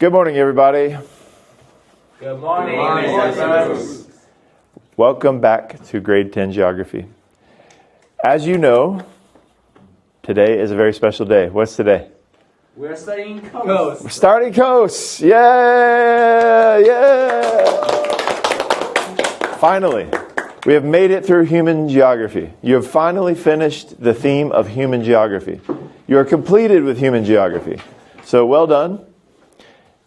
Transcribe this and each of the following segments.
Good morning, everybody. Good morning, Mr. Welcome back to Grade 10 Geography. As you know, today is a very special day. What's today? We're studying coast. We're starting coasts. Yeah! Finally, we have made it through human geography. You have finally finished the theme of human geography. You are completed with human geography. So well done.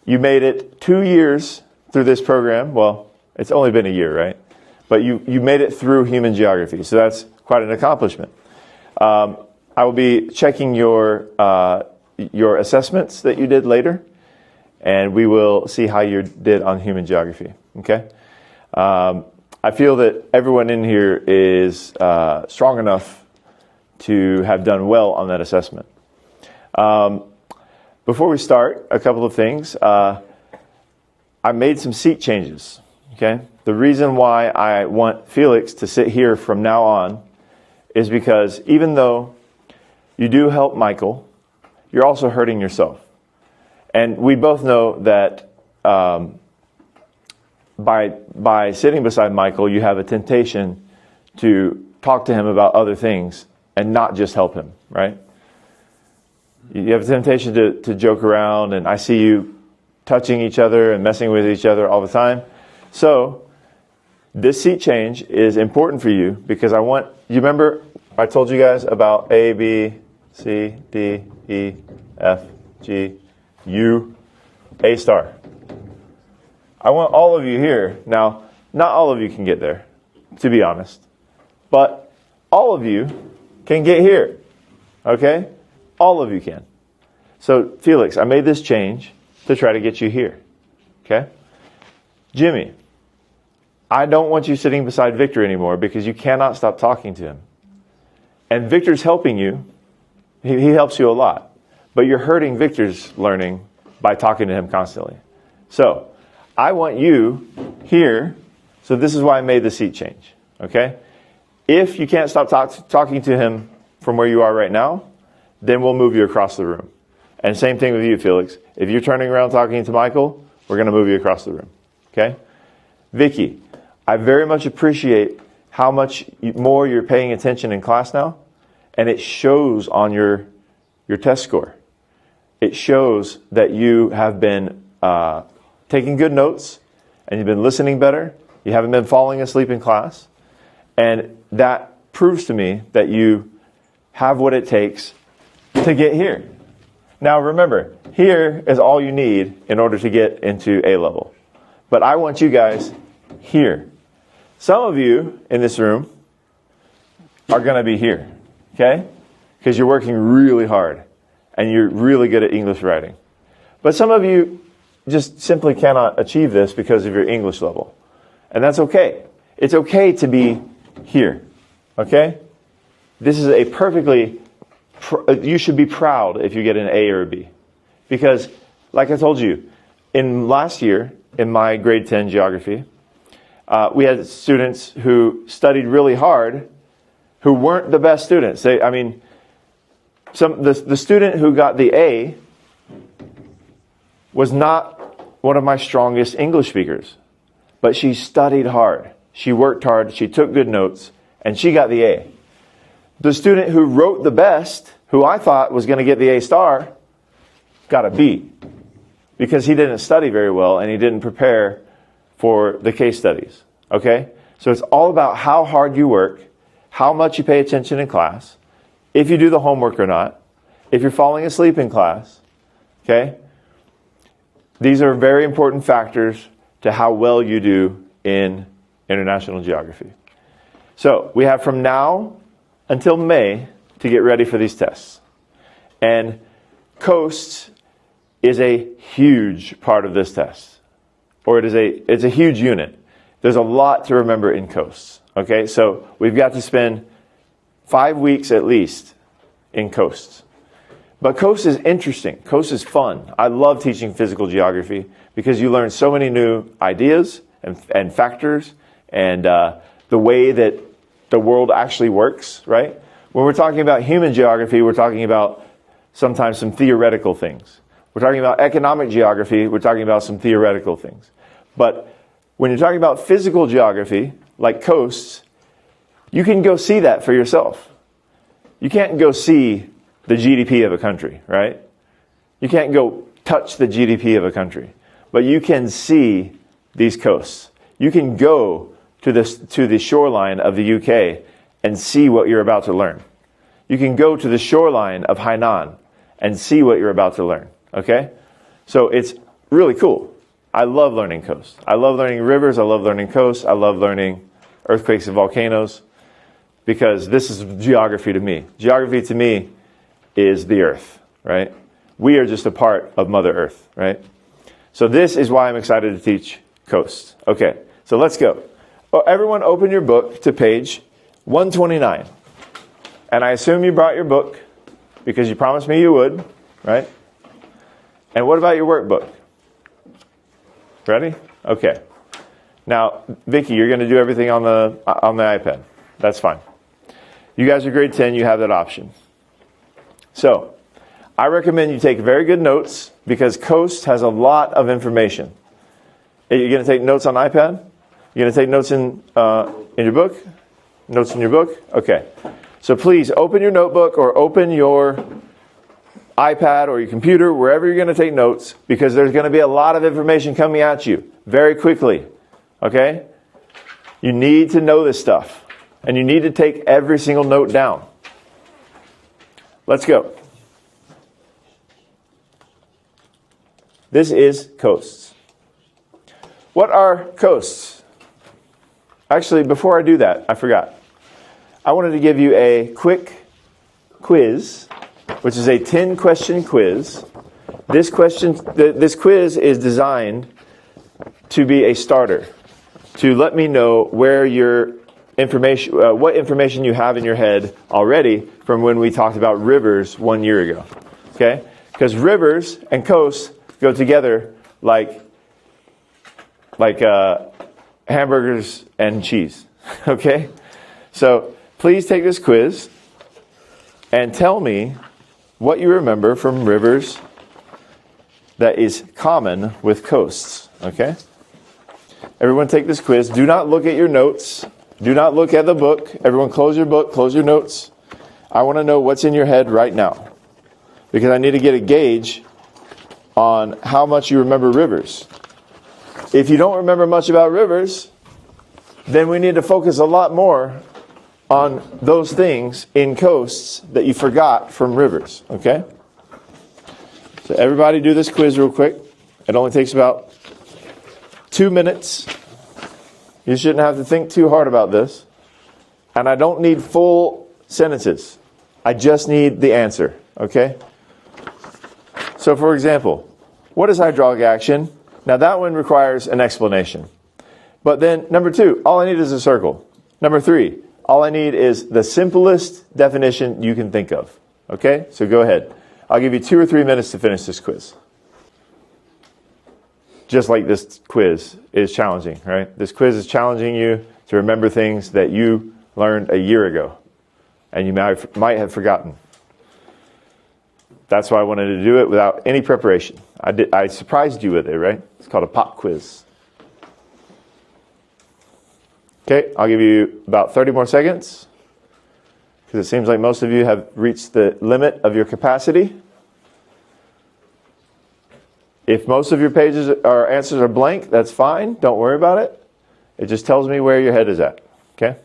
You made it 2 years through this program. Well, it's only been a year, right? But you made it through human geography. So that's quite an accomplishment. I will be checking your assessments that you did later, and we will see how you did on human geography. Okay? I feel that everyone in here is strong enough to have done well on that assessment. Before we start, a couple of things. I made some seat changes. Okay? The reason why I want Felix to sit here from now on is because even though you do help Michael, you're also hurting yourself. And we both know that by sitting beside Michael, you have a temptation to talk to him about other things and not just help him, right? You have a temptation to joke around, and I see you touching each other and messing with each other all the time. So this seat change is important for you because you remember I told you guys about A, B, C, D, E, F, G, U, A star. I want all of you here. Now, not all of you can get there, to be honest. But all of you can get here. Okay? All of you can. So, Felix, I made this change to try to get you here. Okay? Jimmy, I don't want you sitting beside Victor anymore because you cannot stop talking to him. And Victor's helping you. He helps you a lot. But you're hurting Victor's learning by talking to him constantly. So, I want you here. So this is why I made the seat change. Okay? If you can't stop talking to him from where you are right now, then we'll move you across the room. And same thing with you, Felix. If you're turning around talking to Michael, we're going to move you across the room. Okay? Vicky, I very much appreciate how much more you're paying attention in class now. And it shows on your test score. It shows that you have been taking good notes and you've been listening better. You haven't been falling asleep in class. And that proves to me that you have what it takes to get here. Now remember, here is all you need in order to get into A level. But I want you guys here. Some of you in this room are going to be here. Okay? Because you're working really hard and you're really good at English writing. But some of you just simply cannot achieve this because of your English level. And that's okay. It's okay to be here. Okay? This is a perfectly... You should be proud if you get an A or a B. Because, like I told you, in last year, in my grade 10 geography, we had students who studied really hard who weren't the best students. The student who got the A was not one of my strongest English speakers. But she studied hard. She worked hard. She took good notes. And she got the A. The student who wrote the best, who I thought was going to get the A star, got a B. Because he didn't study very well and he didn't prepare for the case studies. Okay? So it's all about how hard you work, how much you pay attention in class, if you do the homework or not, if you're falling asleep in class. Okay? These are very important factors to how well you do in international geography. So we have from now until May to get ready for these tests. And coasts is a huge part of this test. Or it's a huge unit. There's a lot to remember in coasts. Okay, so we've got to spend 5 weeks at least in coasts. But coasts is interesting. Coasts is fun. I love teaching physical geography because you learn so many new ideas and factors and the way that the world actually works, right? When we're talking about human geography, we're talking about sometimes some theoretical things. We're talking about economic geography. We're talking about some theoretical things. But when you're talking about physical geography, like coasts, you can go see that for yourself. You can't go see the GDP of a country, right? You can't go touch the GDP of a country. But you can see these coasts. You can go to the shoreline of the UK and see what you're about to learn. You can go to the shoreline of Hainan and see what you're about to learn. Okay? So it's really cool. I love learning coasts. I love learning rivers. I love learning coasts. I love learning earthquakes and volcanoes because this is geography to me. Geography to me is the earth, right? We are just a part of Mother Earth, right? So this is why I'm excited to teach coasts. Okay, so let's go. Oh, everyone open your book to page 129. And I assume you brought your book because you promised me you would, right? And what about your workbook? Ready? Okay. Now, Vicky, you're going to do everything on the iPad. That's fine. You guys are grade 10. You have that option. So, I recommend you take very good notes because coast has a lot of information. You're going to take notes on iPad? You're going to take notes in your book? Notes in your book? Okay. So please open your notebook or open your iPad or your computer, wherever you're going to take notes, because there's going to be a lot of information coming at you very quickly. Okay? You need to know this stuff. And you need to take every single note down. Let's go. This is coasts. What are coasts? Actually, before I do that, I forgot. I wanted to give you a quick quiz, which is a 10-question quiz. This quiz is designed to be a starter, to let me know where your information, what information you have in your head already from when we talked about rivers 1 year ago. Okay? Because rivers and coasts go together like hamburgers and cheese. Okay? So please take this quiz and tell me what you remember from rivers that is common with coasts. Okay? Everyone take this quiz. Do not look at your notes. Do not look at the book. Everyone close your book, close your notes. I want to know what's in your head right now, because I need to get a gauge on how much you remember rivers. If you don't remember much about rivers, then we need to focus a lot more on those things in coasts that you forgot from rivers. Okay? So everybody do this quiz real quick. It only takes about 2 minutes. You shouldn't have to think too hard about this. And I don't need full sentences. I just need the answer. Okay? So for example, what is hydraulic action? Now that one requires an explanation. But then number 2, all I need is a circle. Number 3, all I need is the simplest definition you can think of. Okay? So go ahead. I'll give you 2 or 3 minutes to finish this quiz. Just like this quiz is challenging, right? This quiz is challenging you to remember things that you learned a year ago and you might have forgotten. That's why I wanted to do it without any preparation. I surprised you with it, right? It's called a pop quiz. Okay, I'll give you about 30 more seconds because it seems like most of you have reached the limit of your capacity. If most of your pages or answers are blank, that's fine. Don't worry about it. It just tells me where your head is at. Okay?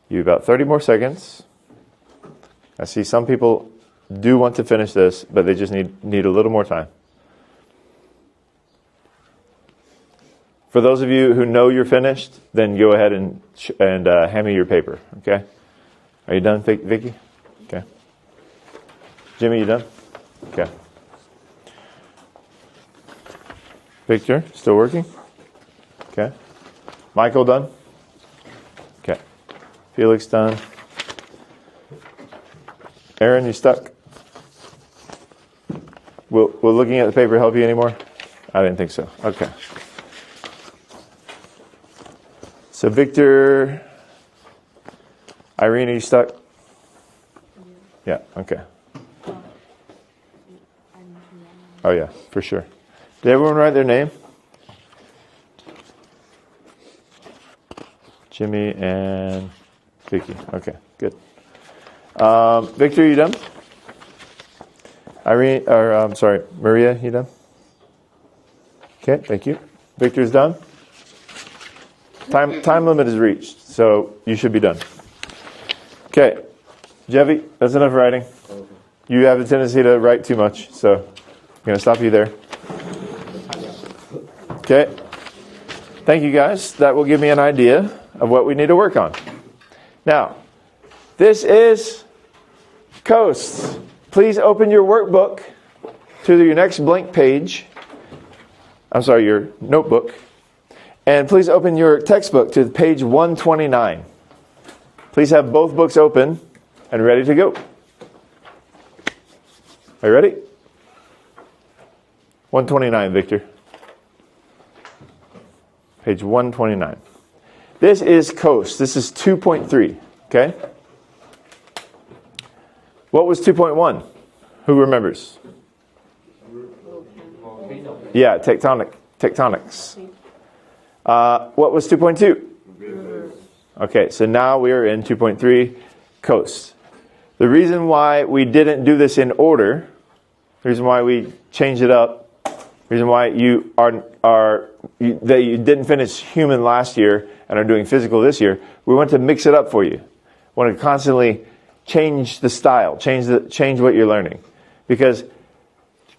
You have about 30 more seconds. I see some people do want to finish this, but they just need a little more time. For those of you who know you're finished, then go ahead and hand me your paper. Okay? Are you done, Vicky? Okay. Jimmy, you done? Okay. Victor, still working? Okay. Michael, done? Okay. Felix, done? Aaron, you stuck? Will looking at the paper help you anymore? I didn't think so. Okay. So Victor, Irene, are you stuck? Yeah, okay. Oh, yeah, for sure. Did everyone write their name? Jimmy and Vicky. Okay, good. Victor, you done? Maria, you done? Okay, thank you. Victor's done. Time limit is reached, so you should be done. Okay, Jevi, that's enough writing. You have a tendency to write too much, so I'm going to stop you there. Okay. Thank you, guys. That will give me an idea of what we need to work on. Now, this is coasts. Please open your workbook to your next blank page. I'm sorry, your notebook. And please open your textbook to page 129. Please have both books open and ready to go. Are you ready? 129, Victor. Page 129. This is coast. This is 2.3. Okay? What was 2.1? Who remembers? Yeah, tectonics. What was 2.2? Okay, so now we are in 2.3, coast. The reason why we didn't do this in order, the reason why we changed it up, the reason why you didn't finish human last year and are doing physical this year, we want to mix it up for you. We want to constantly change the style, change what you're learning. Because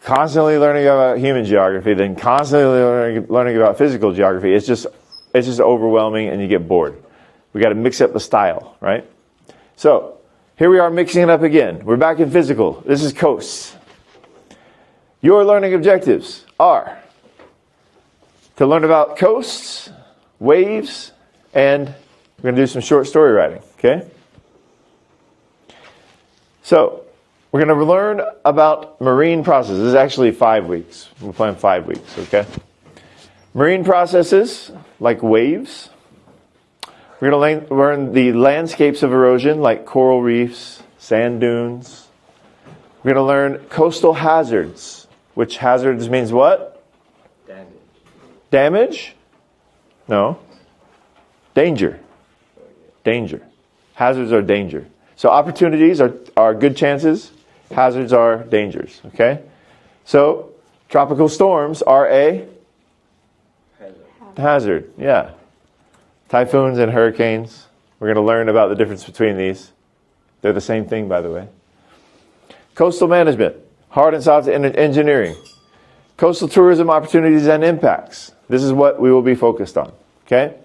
constantly learning about human geography, then constantly learning about physical geography, it's just overwhelming and you get bored. We got to mix up the style, right? So, here we are mixing it up again. We're back in physical. This is coasts. Your learning objectives are to learn about coasts, waves, and we're going to do some short story writing, okay? So, we're going to learn about marine processes. This is actually 5 weeks. We'll plan 5 weeks, okay? Marine processes, like waves. We're going to learn the landscapes of erosion, like coral reefs, sand dunes. We're going to learn coastal hazards, which hazards means what? Damage. Damage? No. Danger. Danger. Hazards are danger. So opportunities are good chances. Hazards are dangers. Okay? So tropical storms are a hazard. Yeah. Typhoons and hurricanes. We're going to learn about the difference between these. They're the same thing, by the way. Coastal management. Hard and soft engineering. Coastal tourism opportunities and impacts. This is what we will be focused on. Okay?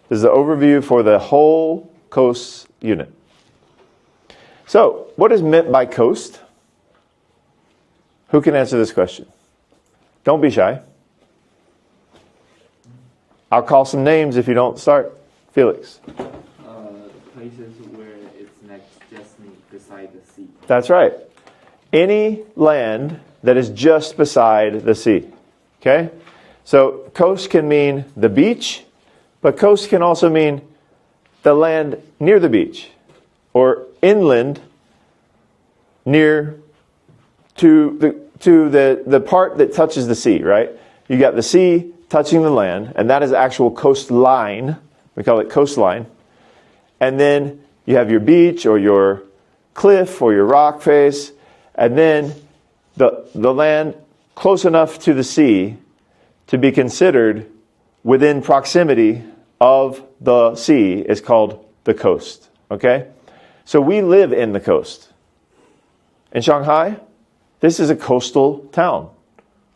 This is the overview for the whole coast unit. So, what is meant by coast? Who can answer this question? Don't be shy. I'll call some names if you don't start. Felix. Places where it's just beside the sea. That's right. Any land that is just beside the sea. Okay? So, coast can mean the beach, but coast can also mean the land near the beach or inland near to the part that touches the sea, right? You got the sea touching the land, and that is actual coastline. We call it coastline. And then you have your beach or your cliff or your rock face, and then the land close enough to the sea to be considered within proximity of the sea is called the coast. Okay? So we live in the coast. In Shanghai, this is a coastal town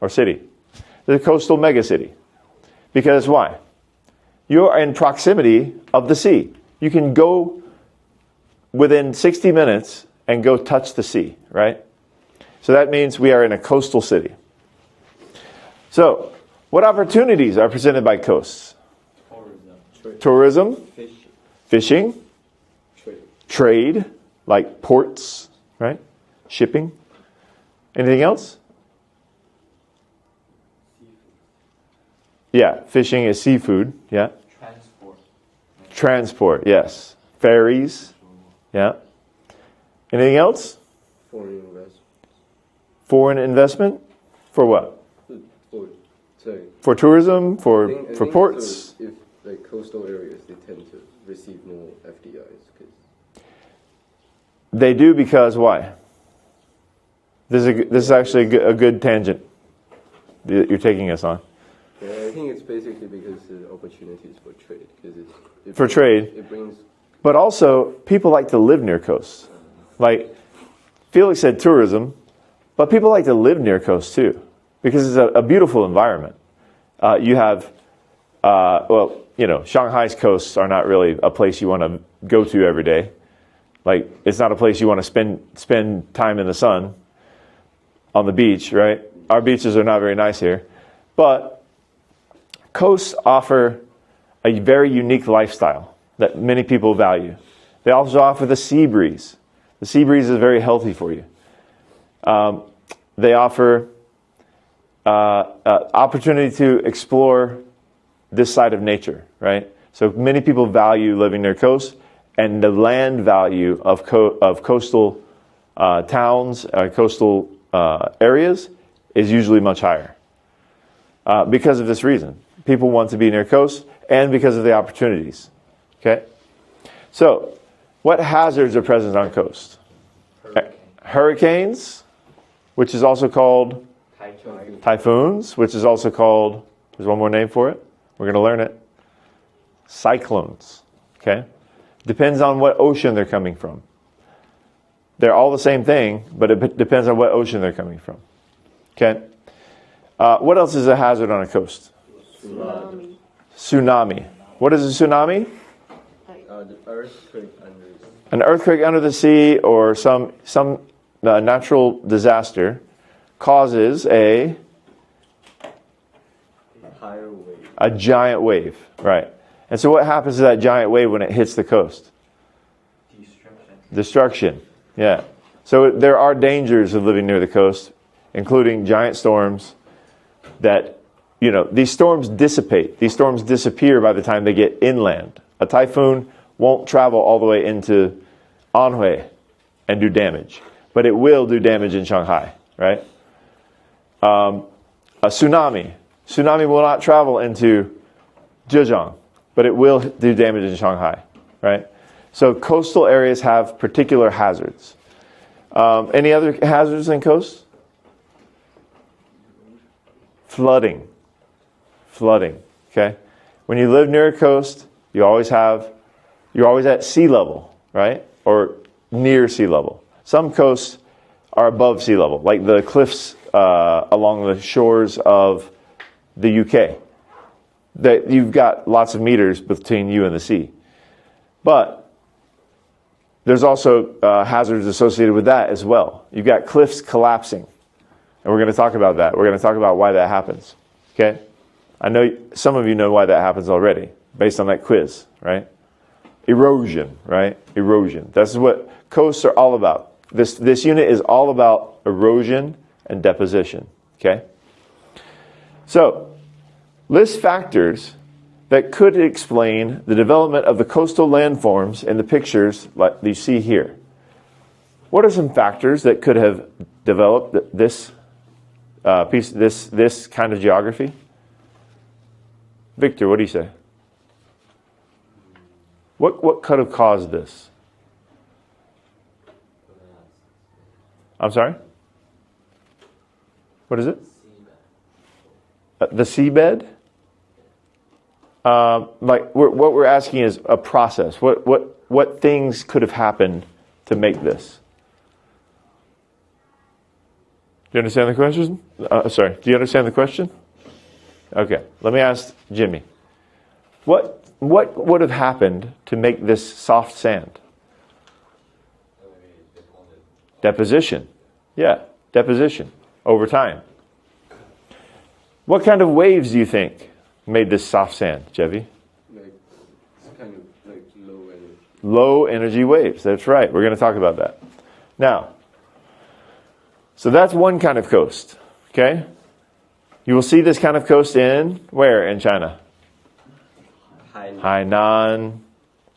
or city. It's a coastal megacity. Because why? You are in proximity of the sea. You can go within 60 minutes and go touch the sea, right? So that means we are in a coastal city. So, what opportunities are presented by coasts? Tourism. Fishing. Trade, like ports, right? Shipping. Anything else? Yeah, fishing is seafood. Yeah. Transport, yes. Ferries. Yeah. Anything else? Foreign investment. Foreign investment? For what? For, sorry. For tourism? I For think ports? also if like coastal areas, they tend to receive more FDIs. They do because why? This is actually a good tangent that you're taking us on. Yeah, I think it's basically because the opportunities for trade. Because For trade. It brings. But also, people like to live near coasts. Like, Felix said tourism, but people like to live near coasts too, because it's a beautiful environment. You have, Shanghai's coasts are not really a place you want to go to every day. Like, it's not a place you want to spend time in the sun on the beach, right? Our beaches are not very nice here. But coasts offer a very unique lifestyle that many people value. They also offer the sea breeze. The sea breeze is very healthy for you. They offer opportunity to explore this side of nature, right? So many people value living near coasts, and the land value of coastal towns, coastal areas is usually much higher because of this reason. People want to be near coasts and because of the opportunities. Okay? So, what hazards are present on coast? Hurricanes, which is also called typhoons, which is also called, there's one more name for it. We're going to learn it. Cyclones. Okay? Depends on what ocean they're coming from. They're all the same thing, but it depends on what ocean they're coming from. Okay? What else is a hazard on a coast? Tsunami. What is a tsunami? The earthquake under. An earthquake under the sea or some natural disaster causes a Higher wave. a giant wave, right? And so what happens to that giant wave when it hits the coast? Destruction. Yeah. So there are dangers of living near the coast, including giant storms that, these storms dissipate. These storms disappear by the time they get inland. A typhoon won't travel all the way into Anhui and do damage, but it will do damage in Shanghai, right? A tsunami will not travel into Zhejiang, but it will do damage in Shanghai, right? So coastal areas have particular hazards. Any other hazards in coast? Flooding. Okay? When you live near a coast, you're always at sea level, right? Or near sea level. Some coasts are above sea level, like the cliffs along the shores of the UK. That you've got lots of meters between you and the sea. But there's also hazards associated with that as well. You've got cliffs collapsing. And we're going to talk about that. We're going to talk about why that happens. Okay? I know some of you know why that happens already, based on that quiz, right? Erosion, right? Erosion. That's what coasts are all about. This unit is all about erosion and deposition. Okay? So, list factors that could explain the development of the coastal landforms in the pictures like you see here. What are some factors that could have developed this this kind of geography? Victor, what do you say? What could have caused this? I'm sorry? What is it? The seabed? What we're asking is a process. What things could have happened to make this? Do you understand the question? Sorry. Do you understand the question? Okay. Let me ask Jimmy. What would have happened to make this soft sand? Deposition. Yeah, deposition over time. What kind of waves do you think made this soft sand, Chevy? It's kind of like low energy. Low energy waves. That's right. We're going to talk about that. Now, so that's one kind of coast. Okay? You will see this kind of coast in where in China? Hainan,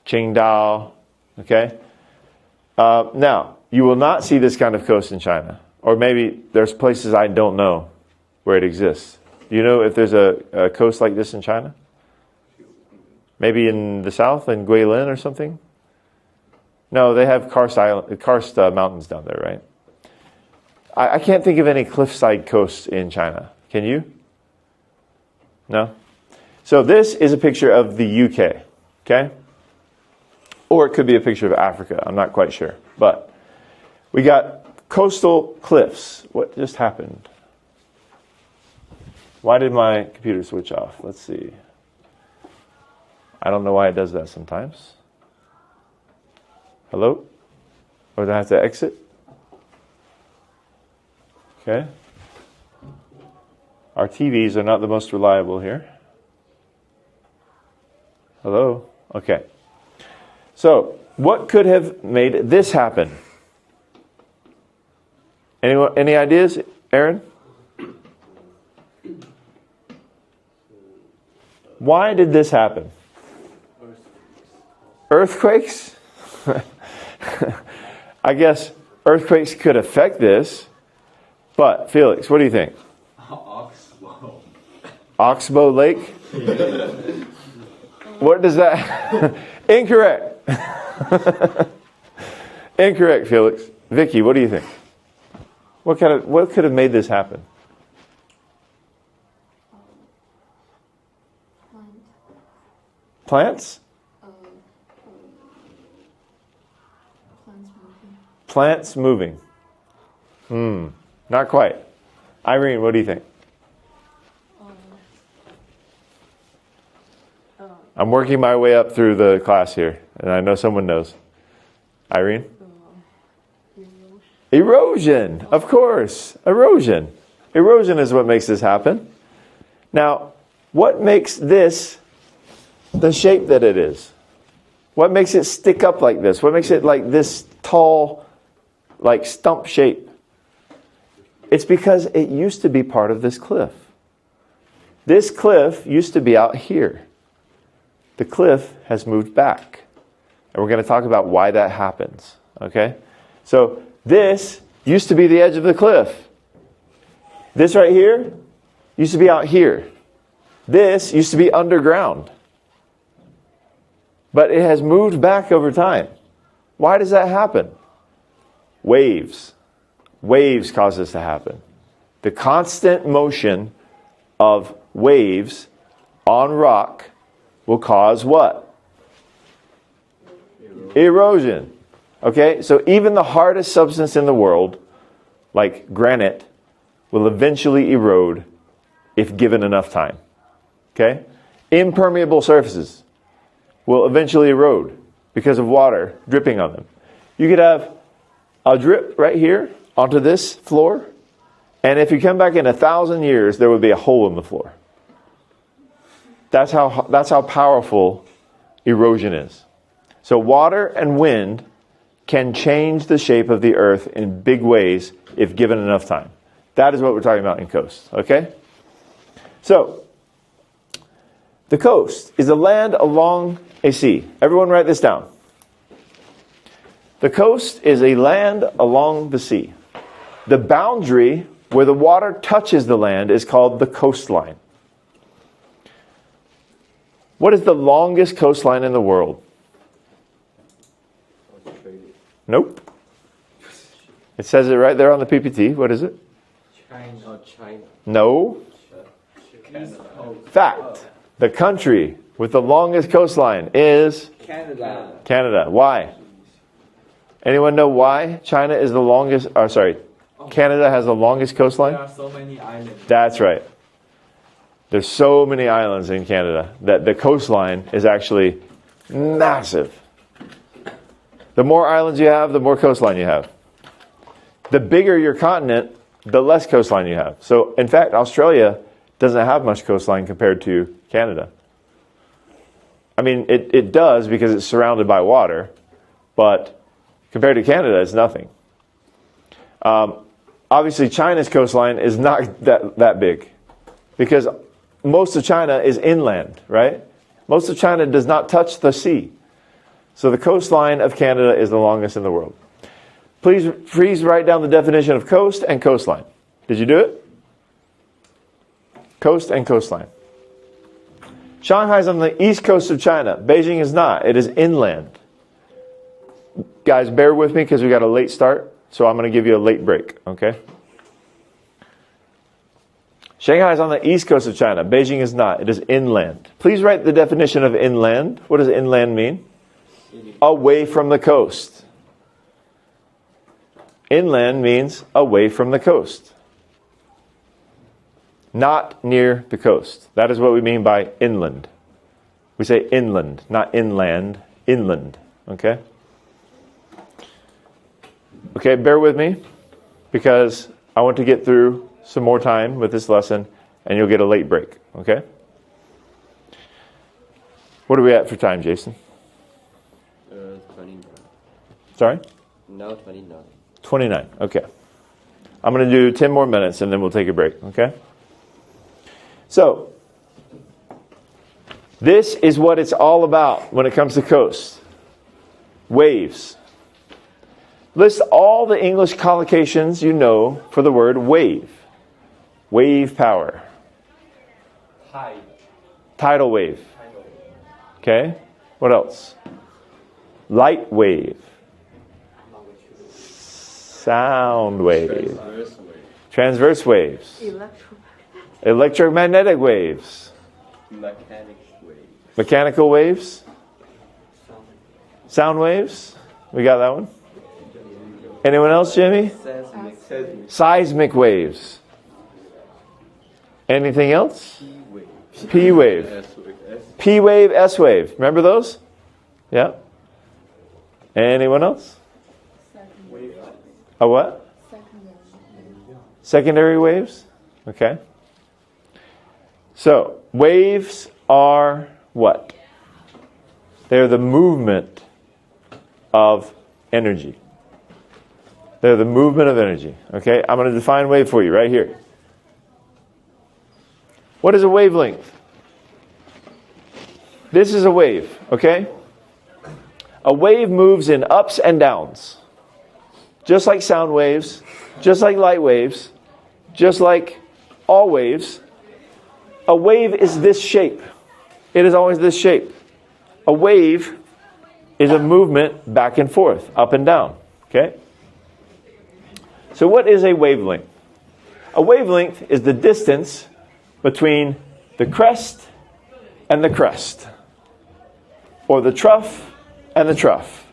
Qingdao. Okay? Now, you will not see this kind of coast in China. Or maybe there's places I don't know. where it exists. Do you know if there's a coast like this in China? Maybe in the south, in Guilin or something? No, they have karst mountains down there, right? I can't think of any cliffside coasts in China. Can you? No? So this is a picture of the UK, okay? Or it could be a picture of Africa. I'm not quite sure. But we got coastal cliffs. What just happened? Why did my computer switch off? Let's see. I don't know why it does that sometimes. Hello? Or do I have to exit? Okay. Our TVs are not the most reliable here. Hello? Okay. So, what could have made this happen? Anyone, any ideas, Aaron? Why did this happen? Earthquakes? I guess earthquakes could affect this, but Felix, what do you think? Oxbow. Oxbow Lake? What does that... Incorrect. Incorrect, Felix. Vicky, what do you think? What could have made this happen? Plants? Plants moving. Not quite. Irene, what do you think? I'm working my way up through the class here, and I know someone knows. Irene? Erosion, of course. Erosion. Erosion is what makes this happen. Now, what makes this the shape that it is? What makes it stick up like this? What makes it like this tall, like stump shape? It's because it used to be part of this cliff. This cliff used to be out here. The cliff has moved back. And we're going to talk about why that happens. Okay? So this used to be the edge of the cliff. This right here used to be out here. This used to be underground. But it has moved back over time. Why does that happen? Waves. Waves cause this to happen. The constant motion of waves on rock will cause what? Erosion. Okay, so even the hardest substance in the world, like granite, will eventually erode if given enough time. Okay? Impermeable surfaces will eventually erode because of water dripping on them. You could have a drip right here onto this floor, and if you come back in 1,000 years, there would be a hole in the floor. That's how powerful erosion is. So water and wind can change the shape of the earth in big ways if given enough time. That is what we're talking about in coast. Okay? So, the coast is a land along a sea. Everyone write this down. The coast is a land along the sea. The boundary where the water touches the land is called the coastline. What is the longest coastline in the world? Australia. Nope. It says it right there on the PPT. What is it? China. China. No. Fact. The country with the longest coastline is Canada. Canada. Why? Anyone know why China is the longest? Canada has the longest coastline? There are so many islands. That's right. There's so many islands in Canada that the coastline is actually massive. The more islands you have, the more coastline you have. The bigger your continent, the less coastline you have. So, in fact, Australia doesn't have much coastline compared to Canada. I mean, it does because it's surrounded by water, but compared to Canada, it's nothing. Obviously, China's coastline is not that big because most of China is inland, right? Most of China does not touch the sea. So the coastline of Canada is the longest in the world. Please write down the definition of coast and coastline. Did you do it? Coast and coastline. Shanghai's on the east coast of China. Beijing is not. It is inland. Guys, bear with me because we got a late start, so I'm going to give you a late break, okay? Shanghai is on the east coast of China. Beijing is not. It is inland. Please write the definition of inland. What does inland mean? Away from the coast. Inland means away from the coast. Not near the coast. That is what we mean by inland. We say inland, not inland, inland. Okay? Okay, bear with me because I want to get through some more time with this lesson and you'll get a late break. Okay? What are we at for time, Jason? 29. Sorry? Now 29. 29. Okay. I'm going to do 10 more minutes and then we'll take a break. Okay? So, this is what it's all about when it comes to coast. Waves. List all the English collocations you know for the word wave. Wave power. Tide. Tidal wave. Okay? What else? Light wave. Sound wave. Transverse waves. Electromagnetic waves. Mechanical waves. Sound waves. We got that one. Anyone else, Jimmy? Seismic waves. Anything else? P wave. P wave, S wave. Remember those? Yeah. Anyone else? A what? Secondary waves? Okay. So, waves are what? They're the movement of energy. They're the movement of energy. Okay? I'm going to define wave for you right here. What is a wavelength? This is a wave. Okay? A wave moves in ups and downs. Just like sound waves, just like light waves, just like all waves. A wave is this shape. It is always this shape. A wave is a movement back and forth, up and down. Okay? So what is a wavelength? A wavelength is the distance between the crest and the crest, or the trough and the trough.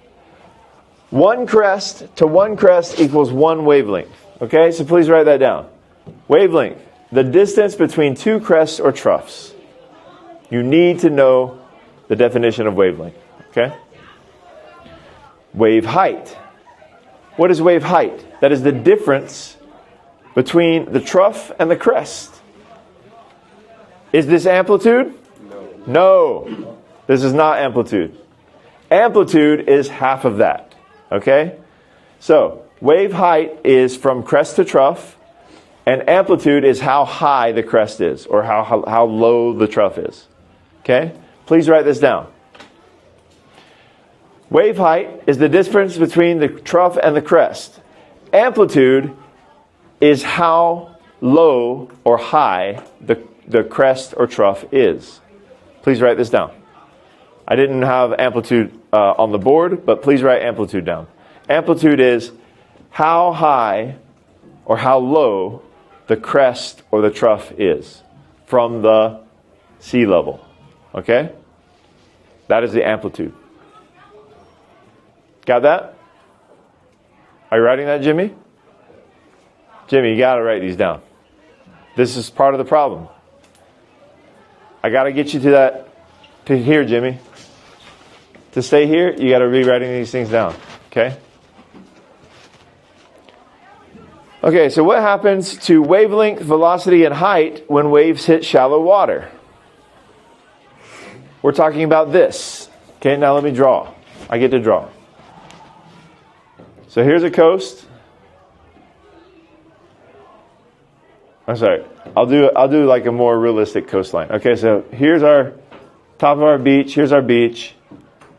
One crest to one crest equals one wavelength. Okay, so please write that down. Wavelength, the distance between two crests or troughs. You need to know the definition of wavelength. Okay? Wave height. What is wave height? That is the difference between the trough and the crest. Is this amplitude? No. This is not amplitude. Amplitude is half of that. Okay? So, wave height is from crest to trough, and amplitude is how high the crest is, or how low the trough is. Okay? Please write this down. Wave height is the difference between the trough and the crest. Amplitude is how low or high the crest or trough is. Please write this down. I didn't have amplitude on the board, but please write amplitude down. Amplitude is how high or how low the crest or the trough is from the sea level. Okay? That is the amplitude. Got that? Are you writing that, Jimmy? Jimmy, you got to write these down. This is part of the problem. I got to get you to here, Jimmy. To stay here, you got to be writing these things down. Okay? Okay, so what happens to wavelength, velocity, and height when waves hit shallow water? We're talking about this. Okay, now let me draw. I get to draw. So here's a coast. I'm sorry. I'll do like a more realistic coastline. Okay, so here's our top of our beach. Here's our beach.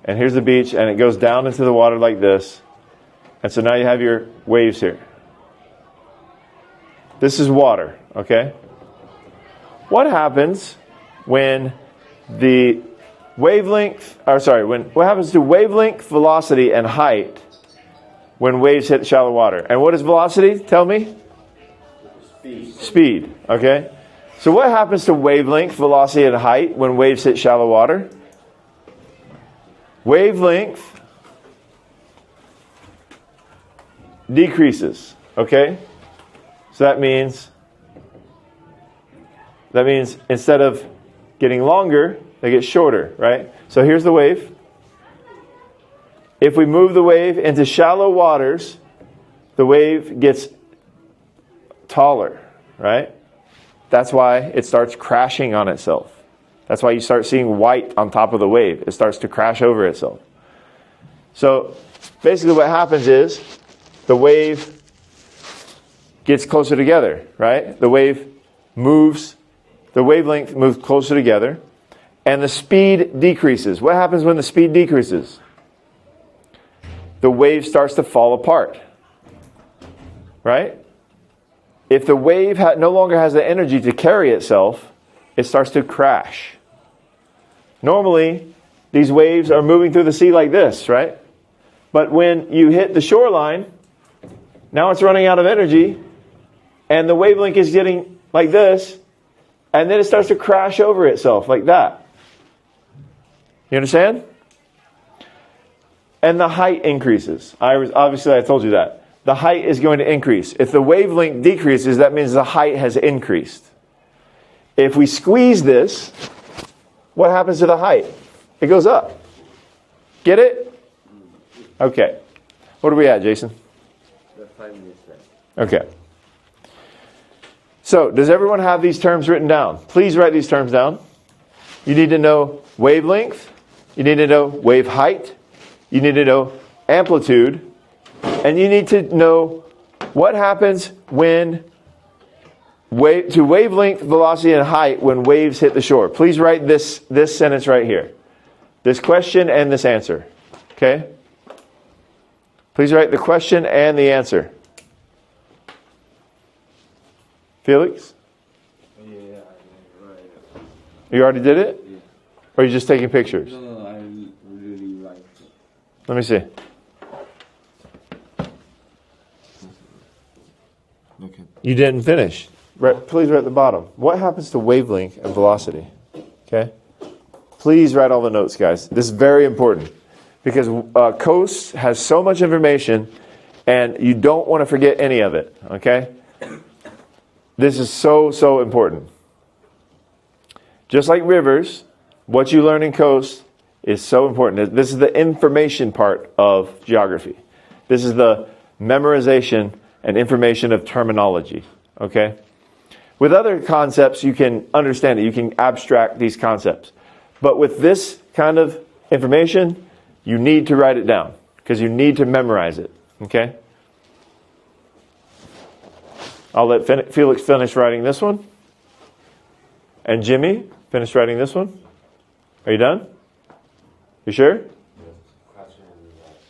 And here's the beach, and it goes down into the water like this. And so now you have your waves here. This is water, okay? what happens when the what happens to wavelength, velocity, and height when waves hit shallow water? And what is velocity? Tell me. Speed. Okay. So what happens to wavelength, velocity, and height when waves hit shallow water? Wavelength decreases. Okay. So that means instead of getting longer, they get shorter, right? So here's the wave. If we move the wave into shallow waters, the wave gets taller, right? That's why it starts crashing on itself. That's why you start seeing white on top of the wave. It starts to crash over itself. So basically what happens is the wave gets closer together, right? The wavelength moves closer together, and the speed decreases. What happens when the speed decreases? The wave starts to fall apart, right? If the wave no longer has the energy to carry itself, it starts to crash. Normally, these waves are moving through the sea like this, right? But when you hit the shoreline, now it's running out of energy, and the wavelength is getting like this, and then it starts to crash over itself like that. You understand? And the height increases. Obviously, I told you that. The height is going to increase. If the wavelength decreases, that means the height has increased. If we squeeze this, what happens to the height? It goes up. Get it? Okay. What are we at, Jason? 5 minutes left. Okay. So, does everyone have these terms written down? Please write these terms down. You need to know wavelength. You need to know wave height. You need to know amplitude. And you need to know what happens when to wavelength, velocity, and height when waves hit the shore. Please write this sentence right here. This question and this answer. Okay? Please write the question and the answer. Felix? Yeah, I write it. You already did it? Yeah. Or are you just taking pictures? No, I really like it. Let me see. Okay. You didn't finish. Please write at the bottom. What happens to wavelength and velocity? Okay? Please write all the notes, guys. This is very important because COAST has so much information and you don't want to forget any of it. Okay? This is so important. Just like rivers, what you learn in COAST is so important. This is the information part of geography. This is the memorization and information of terminology. Okay? With other concepts, you can understand it. You can abstract these concepts. But with this kind of information, you need to write it down because you need to memorize it. Okay? I'll let Felix finish writing this one. And Jimmy, finish writing this one. Are you done? You sure?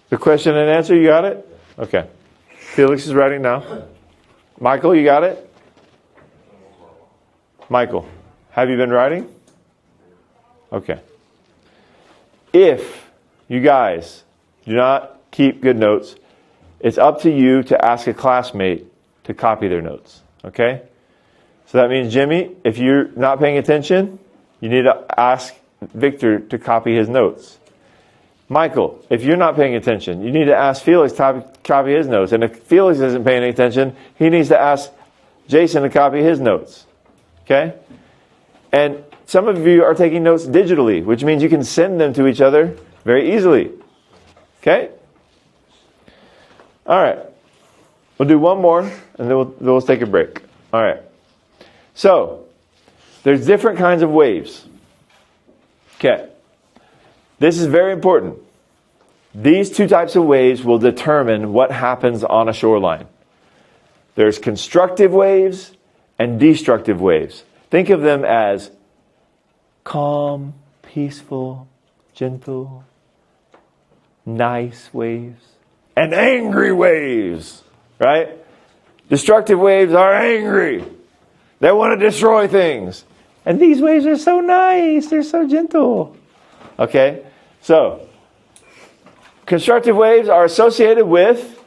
The question and answer, you got it? Okay. Felix is writing now. Michael, you got it? Michael, have you been writing? Okay. If you guys do not keep good notes, it's up to you to ask a classmate to copy their notes. Okay? So that means, Jimmy, if you're not paying attention, you need to ask Victor to copy his notes. Michael, if you're not paying attention, you need to ask Felix to copy his notes. And if Felix isn't paying attention, he needs to ask Jason to copy his notes. Okay? And some of you are taking notes digitally, which means you can send them to each other very easily. Okay? All right. We'll do one more, and then we'll take a break. All right. So, there's different kinds of waves. Okay. This is very important. These two types of waves will determine what happens on a shoreline. There's constructive waves and destructive waves. Think of them as calm, peaceful, gentle, nice waves, and angry waves, right? Destructive waves are angry. They want to destroy things. And these waves are so nice. They're so gentle. Okay? So, constructive waves are associated with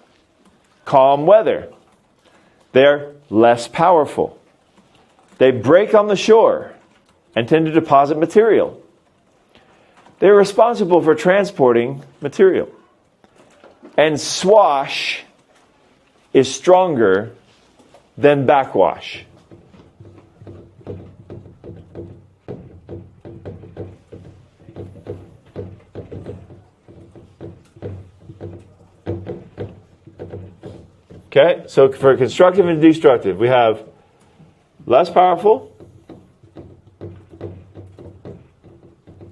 calm weather. They're less powerful. They break on the shore and tend to deposit material. They're responsible for transporting material. And swash is stronger than backwash. Okay, so for constructive and destructive, we have less powerful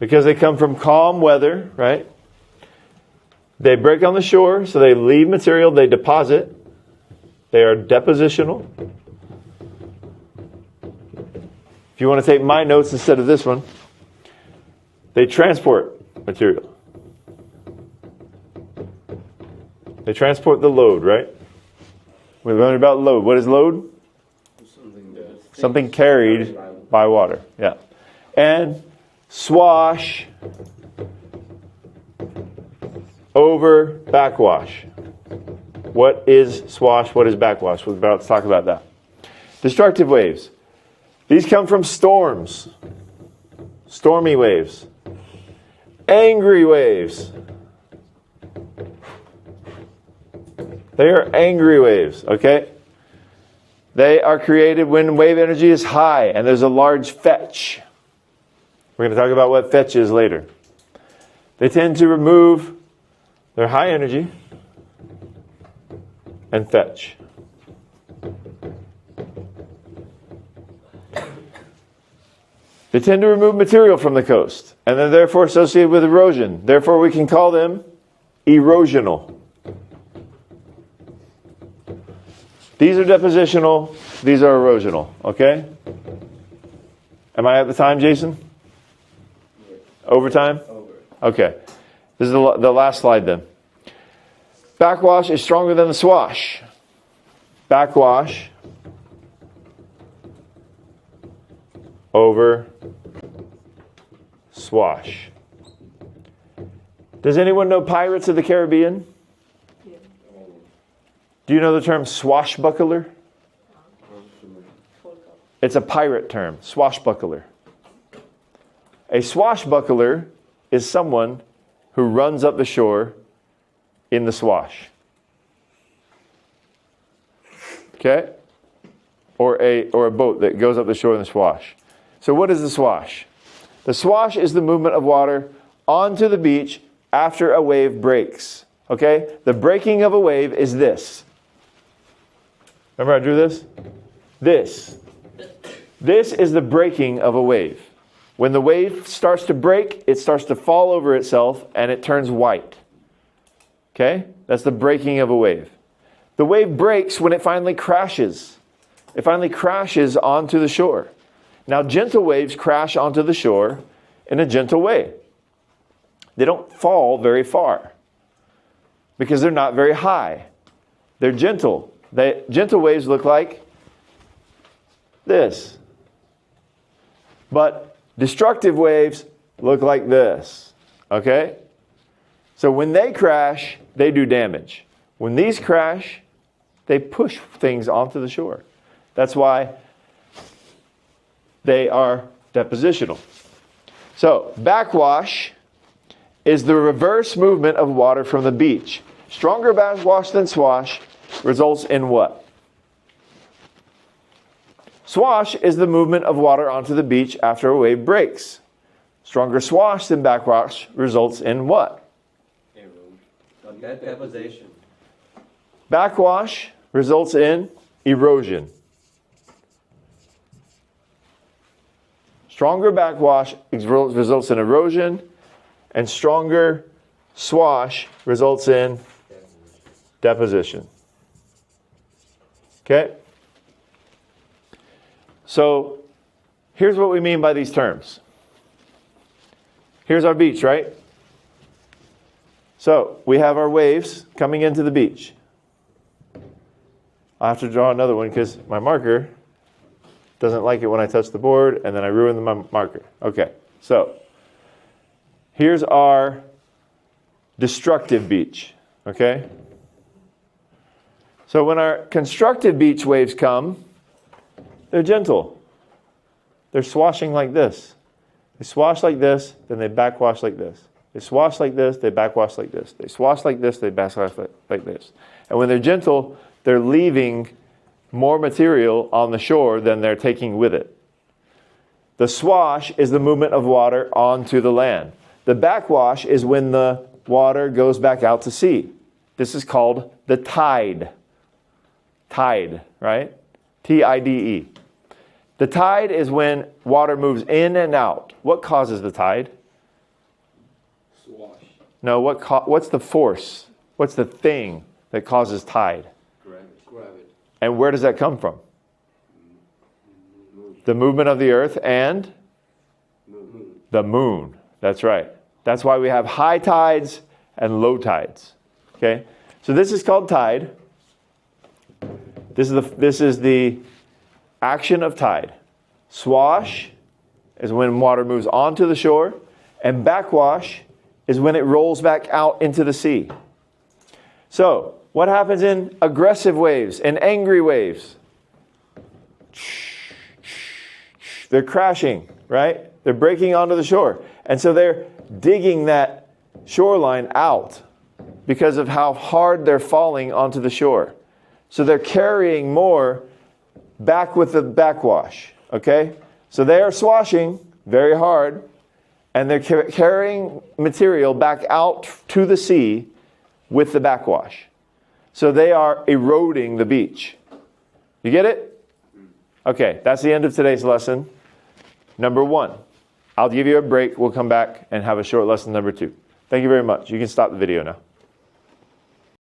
because they come from calm weather, right? They break on the shore, so they leave material, they deposit. They are depositional. If you want to take my notes instead of this one, they transport material. They transport the load, right? We learned about load. What is load? Something carried by water. Yeah. And swash over backwash. What is swash? What is backwash? We're about to talk about that. Destructive waves. These come from storms. Stormy waves. Angry waves. They are angry waves, okay? They are created when wave energy is high and there's a large fetch. We're going to talk about what fetch is later. They tend to remove their high energy and fetch. They tend to remove material from the coast and they're therefore associated with erosion. Therefore, we can call them erosional. These are depositional, these are erosional, okay? Am I at the time, Jason? Overtime? Over. Okay. This is the last slide then. Backwash is stronger than the swash. Backwash over swash. Does anyone know Pirates of the Caribbean? Do you know the term swashbuckler? It's a pirate term, swashbuckler. A swashbuckler is someone who runs up the shore in the swash. Okay? Or a boat that goes up the shore in the swash. So what is the swash? The swash is the movement of water onto the beach after a wave breaks. Okay? The breaking of a wave is this. Remember I drew this? This. This is the breaking of a wave. When the wave starts to break, it starts to fall over itself and it turns white. Okay? That's the breaking of a wave. The wave breaks when it finally crashes. It finally crashes onto the shore. Now, gentle waves crash onto the shore in a gentle way. They don't fall very far because they're not very high. They're gentle. Gentle waves look like this. But destructive waves look like this. Okay? So when they crash, they do damage. When these crash, they push things onto the shore. That's why they are depositional. So, backwash is the reverse movement of water from the beach. Stronger backwash than swash results in what? Swash is the movement of water onto the beach after a wave breaks. Stronger swash than backwash results in what? Deposition. Backwash results in erosion. Stronger backwash results in erosion, and stronger swash results in deposition. Okay? So, here's what we mean by these terms. Here's our beach, right? So, we have our waves coming into the beach. I'll have to draw another one because my marker Doesn't like it when I touch the board, and then I ruin the marker. Okay, so here's our destructive beach, okay? So when our constructive beach waves come, they're gentle. They're swashing like this. They swash like this, then they backwash like this. They swash like this, they backwash like this. They swash like this, they backwash like this. And when they're gentle, they're leaving more material on the shore than they're taking with it. The swash is the movement of water onto the land. The backwash is when the water goes back out to sea. This is called the tide. Tide, right? T-I-D-E. The tide is when water moves in and out. What causes the tide? Swash. No, what's the force? What's the thing that causes tide? Gravity. And where does that come from? The movement of the earth and the moon. That's right. That's why we have high tides and low tides. Okay? So this is called tide. This is the action of tide. Swash is when water moves onto the shore, and backwash is when it rolls back out into the sea. So, what happens in aggressive waves, in angry waves? They're crashing, right? They're breaking onto the shore. And so they're digging that shoreline out because of how hard they're falling onto the shore. So they're carrying more back with the backwash, okay? So they are swashing very hard, and they're carrying material back out to the sea with the backwash. So they are eroding the beach. You get it? Okay, that's the end of today's lesson. Number 1. I'll give you a break. We'll come back and have a short lesson number 2. Thank you very much. You can stop the video now.